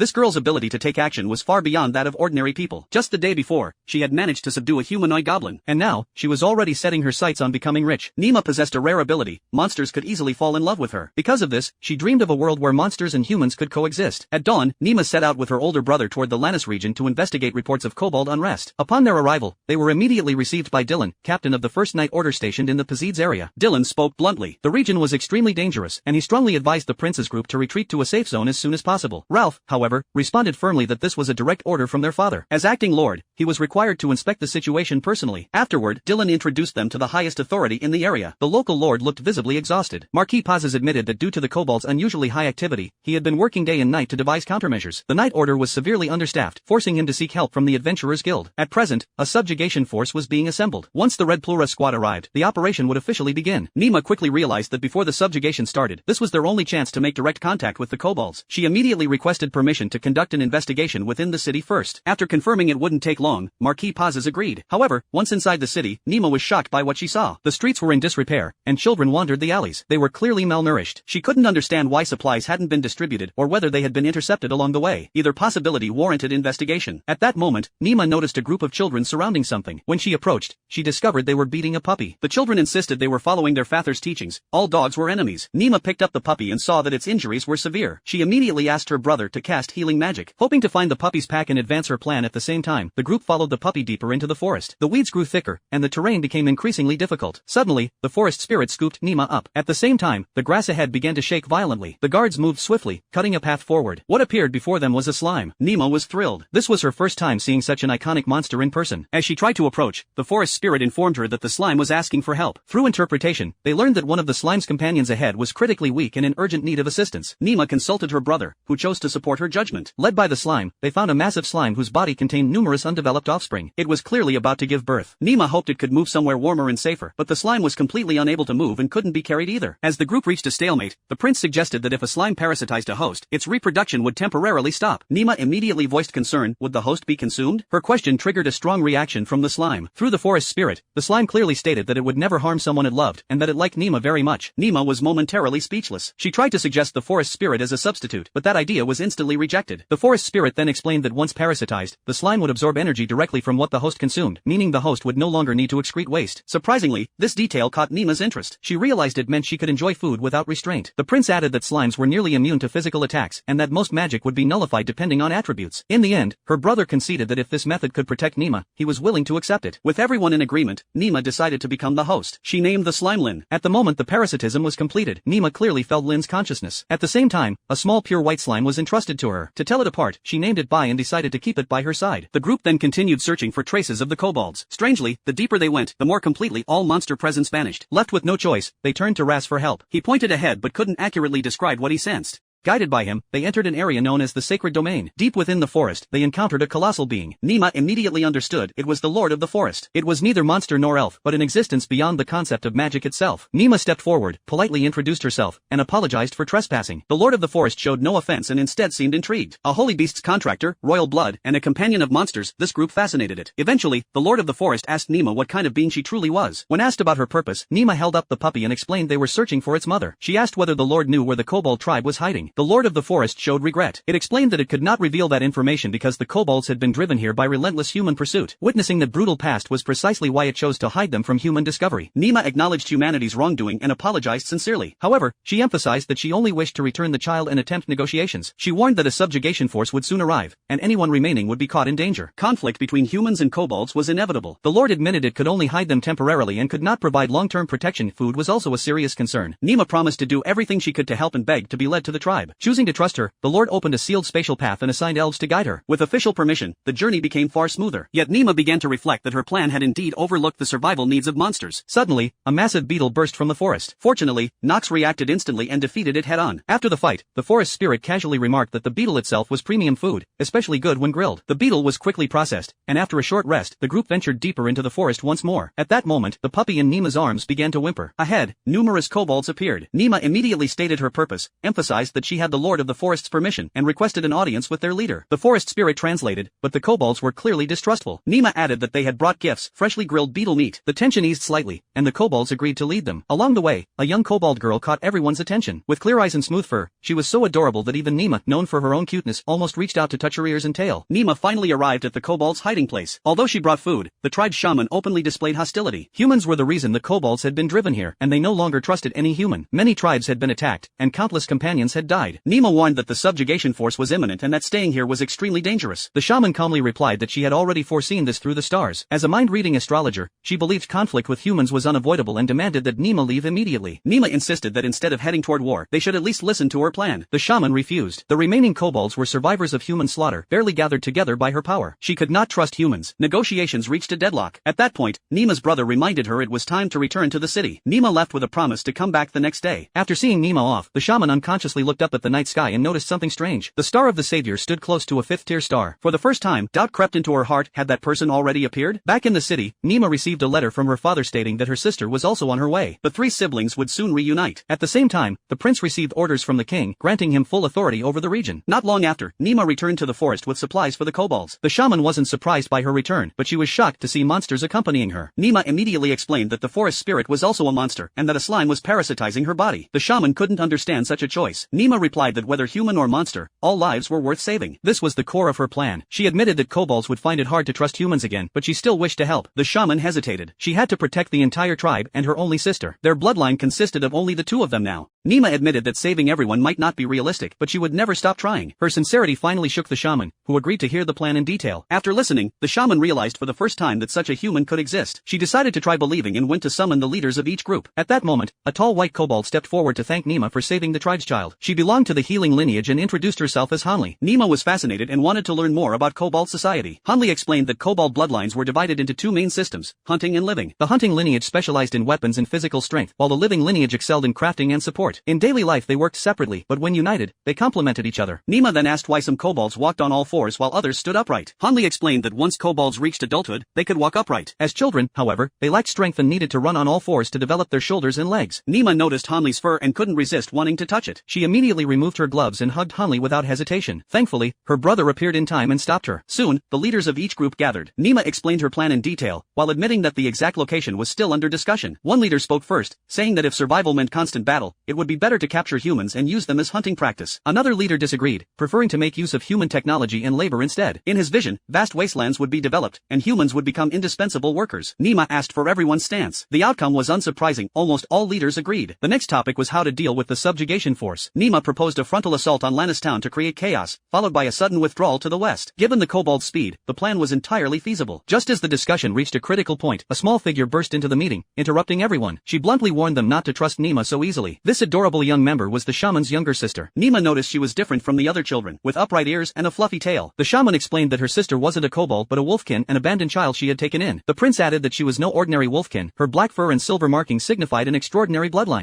This girl's ability to take action was far beyond that of ordinary people. Just the day before, she had managed to subdue a humanoid goblin, and now, she was already setting her sights on becoming rich. Nima possessed a rare ability: monsters could easily fall in love with her. Because of this, she dreamed of a world where monsters and humans could coexist. At dawn, Nima set out with her older brother toward the Lannis region to investigate reports of kobold unrest. Upon their arrival, they were immediately received by Dylan, captain of the First Night Order stationed in the Pazides area. Dylan spoke bluntly. The region was extremely dangerous, and he strongly advised the prince's group to retreat to a safe zone as soon as possible. Ralph, however, responded firmly that this was a direct order from their father. As acting lord, he was required to inspect the situation personally. Afterward, Dylan introduced them to the highest authority in the area. The local lord looked visibly exhausted. Marquis Pazes admitted that due to the kobold's unusually high activity, he had been working day and night to devise countermeasures. The Night Order was severely understaffed, forcing him to seek help from the Adventurers Guild. At present, a subjugation force was being assembled. Once the Red Plura squad arrived, the operation would officially begin. Nima quickly realized that before the subjugation started, this was their only chance to make direct contact with the kobolds. She immediately requested permission to conduct an investigation within the city first. After confirming it wouldn't take long, Marquis Pazes agreed. However, once inside the city, Nima was shocked by what she saw. The streets were in disrepair, and children wandered the alleys. They were clearly malnourished. She couldn't understand why supplies hadn't been distributed or whether they had been intercepted along the way. Either possibility warranted investigation. At that moment, Nima noticed a group of children surrounding something. When she approached, she discovered they were beating a puppy. The children insisted they were following their father's teachings. All dogs were enemies. Nima picked up the puppy and saw that its injuries were severe. She immediately asked her brother to cast healing magic. Hoping to find the puppy's pack and advance her plan at the same time, the group followed the puppy deeper into the forest. The weeds grew thicker, and the terrain became increasingly difficult. Suddenly, the forest spirit scooped Nima up. At the same time, the grass ahead began to shake violently. The guards moved swiftly, cutting a path forward. What appeared before them was a slime. Nima was thrilled. This was her first time seeing such an iconic monster in person. As she tried to approach, the forest spirit informed her that the slime was asking for help. Through interpretation, they learned that one of the slime's companions ahead was critically weak and in urgent need of assistance. Nima consulted her brother, who chose to support her judgment. Led by the slime, they found a massive slime whose body contained numerous undeveloped offspring. It was clearly about to give birth. Nima hoped it could move somewhere warmer and safer, but the slime was completely unable to move and couldn't be carried either. As the group reached a stalemate, the prince suggested that if a slime parasitized a host, its reproduction would temporarily stop. Nima immediately voiced concern: would the host be consumed? Her question triggered a strong reaction from the slime. Through the forest spirit, the slime clearly stated that it would never harm someone it loved, and that it liked Nima very much. Nima was momentarily speechless. She tried to suggest the forest spirit as a substitute, but that idea was instantly rejected. The forest spirit then explained that once parasitized, the slime would absorb energy directly from what the host consumed, meaning the host would no longer need to excrete waste. Surprisingly, this detail caught Nima's interest. She realized it meant she could enjoy food without restraint. The prince added that slimes were nearly immune to physical attacks, and that most magic would be nullified depending on attributes. In the end, her brother conceded that if this method could protect Nima, he was willing to accept it. With everyone in agreement, Nima decided to become the host. She named the slime Lin. At the moment the parasitism was completed, Nima clearly felt Lin's consciousness. At the same time, a small pure white slime was entrusted to her. To tell it apart, she named it Bai and decided to keep it by her side. The group then continued searching for traces of the kobolds. Strangely, the deeper they went, the more completely all monster presence vanished. Left with no choice, they turned to Ras for help. He pointed ahead but couldn't accurately describe what he sensed. Guided by him, they entered an area known as the Sacred Domain. Deep within the forest, they encountered a colossal being. Nima immediately understood it was the Lord of the Forest. It was neither monster nor elf, but an existence beyond the concept of magic itself. Nima stepped forward, politely introduced herself, and apologized for trespassing. The Lord of the Forest showed no offense and instead seemed intrigued. A holy beast's contractor, royal blood, and a companion of monsters, this group fascinated it. Eventually, the Lord of the Forest asked Nima what kind of being she truly was. When asked about her purpose, Nima held up the puppy and explained they were searching for its mother. She asked whether the Lord knew where the kobold tribe was hiding. The Lord of the Forest showed regret. It explained that it could not reveal that information because the kobolds had been driven here by relentless human pursuit. Witnessing that brutal past was precisely why it chose to hide them from human discovery. Nima acknowledged humanity's wrongdoing and apologized sincerely. However, she emphasized that she only wished to return the child and attempt negotiations. She warned that a subjugation force would soon arrive, and anyone remaining would be caught in danger. Conflict between humans and kobolds was inevitable. The Lord admitted it could only hide them temporarily and could not provide long-term protection. Food was also a serious concern. Nima promised to do everything she could to help and begged to be led to the tribe. Choosing to trust her, the Lord opened a sealed spatial path and assigned elves to guide her. With official permission, the journey became far smoother. Yet Nima began to reflect that her plan had indeed overlooked the survival needs of monsters. Suddenly, a massive beetle burst from the forest. Fortunately, Nox reacted instantly and defeated it head-on. After the fight, the forest spirit casually remarked that the beetle itself was premium food, especially good when grilled. The beetle was quickly processed, and after a short rest, the group ventured deeper into the forest once more. At that moment, the puppy in Nima's arms began to whimper. Ahead, numerous kobolds appeared. Nima immediately stated her purpose, emphasized that she had the Lord of the Forest's permission and requested an audience with their leader. The forest spirit translated, but the kobolds were clearly distrustful. Nima added that they had brought gifts, freshly grilled beetle meat. The tension eased slightly, and the kobolds agreed to lead them. Along the way, a young kobold girl caught everyone's attention. With clear eyes and smooth fur, she was so adorable that even Nima, known for her own cuteness, almost reached out to touch her ears and tail. Nima finally arrived at the kobold's hiding place. Although she brought food, the tribe's shaman openly displayed hostility. Humans were the reason the kobolds had been driven here, and they no longer trusted any human. Many tribes had been attacked, and countless companions had died. Nima warned that the subjugation force was imminent and that staying here was extremely dangerous. The shaman calmly replied that she had already foreseen this through the stars. As a mind-reading astrologer, she believed conflict with humans was unavoidable and demanded that Nima leave immediately. Nima insisted that instead of heading toward war, they should at least listen to her plan. The shaman refused. The remaining kobolds were survivors of human slaughter, barely gathered together by her power. She could not trust humans. Negotiations reached a deadlock. At that point, Nima's brother reminded her it was time to return to the city. Nima left with a promise to come back the next day. After seeing Nima off, the shaman unconsciously looked up at the night sky and noticed something strange. The star of the savior stood close to a fifth-tier star. For the first time, doubt crept into her heart. Had that person already appeared? Back in the city, Nima received a letter from her father stating that her sister was also on her way. The three siblings would soon reunite. At the same time, the prince received orders from the king, granting him full authority over the region. Not long after, Nima returned to the forest with supplies for the kobolds. The shaman wasn't surprised by her return, but she was shocked to see monsters accompanying her. Nima immediately explained that the forest spirit was also a monster, and that a slime was parasitizing her body. The shaman couldn't understand such a choice. Nima replied that whether human or monster, all lives were worth saving. This was the core of her plan. She admitted that kobolds would find it hard to trust humans again, but she still wished to help. The shaman hesitated. She had to protect the entire tribe and her only sister. Their bloodline consisted of only the two of them now. Nima admitted that saving everyone might not be realistic, but she would never stop trying. Her sincerity finally shook the shaman, who agreed to hear the plan in detail. After listening, the shaman realized for the first time that such a human could exist. She decided to try believing and went to summon the leaders of each group. At that moment, a tall white kobold stepped forward to thank Nima for saving the tribe's child. She belonged to the healing lineage and introduced herself as Hanli. Nima was fascinated and wanted to learn more about kobold society. Hanli explained that kobold bloodlines were divided into two main systems, hunting and living. The hunting lineage specialized in weapons and physical strength, while the living lineage excelled in crafting and support. In daily life they worked separately, but when united, they complemented each other. Nima then asked why some kobolds walked on all fours while others stood upright. Hanli explained that once kobolds reached adulthood, they could walk upright. As children, however, they lacked strength and needed to run on all fours to develop their shoulders and legs. Nima noticed Hanli's fur and couldn't resist wanting to touch it. She immediately removed her gloves and hugged Hanli without hesitation. Thankfully, her brother appeared in time and stopped her. Soon, the leaders of each group gathered. Nima explained her plan in detail, while admitting that the exact location was still under discussion. One leader spoke first, saying that if survival meant constant battle, it would be better to capture humans and use them as hunting practice. Another leader disagreed, preferring to make use of human technology and labor instead. In his vision, vast wastelands would be developed, and humans would become indispensable workers. Nima asked for everyone's stance. The outcome was unsurprising. Almost all leaders agreed. The next topic was how to deal with the subjugation force. Nima proposed a frontal assault on Lannis town to create chaos, followed by a sudden withdrawal to the west. Given the kobold's speed, the plan was entirely feasible. Just as the discussion reached a critical point, a small figure burst into the meeting, interrupting everyone. She bluntly warned them not to trust Nima so easily. This adorable young member was the shaman's younger sister. Nima noticed she was different from the other children, with upright ears and a fluffy tail. The shaman explained that her sister wasn't a kobold but a wolfkin, an abandoned child she had taken in. The prince added that she was no ordinary wolfkin. Her black fur and silver markings signified an extraordinary bloodline.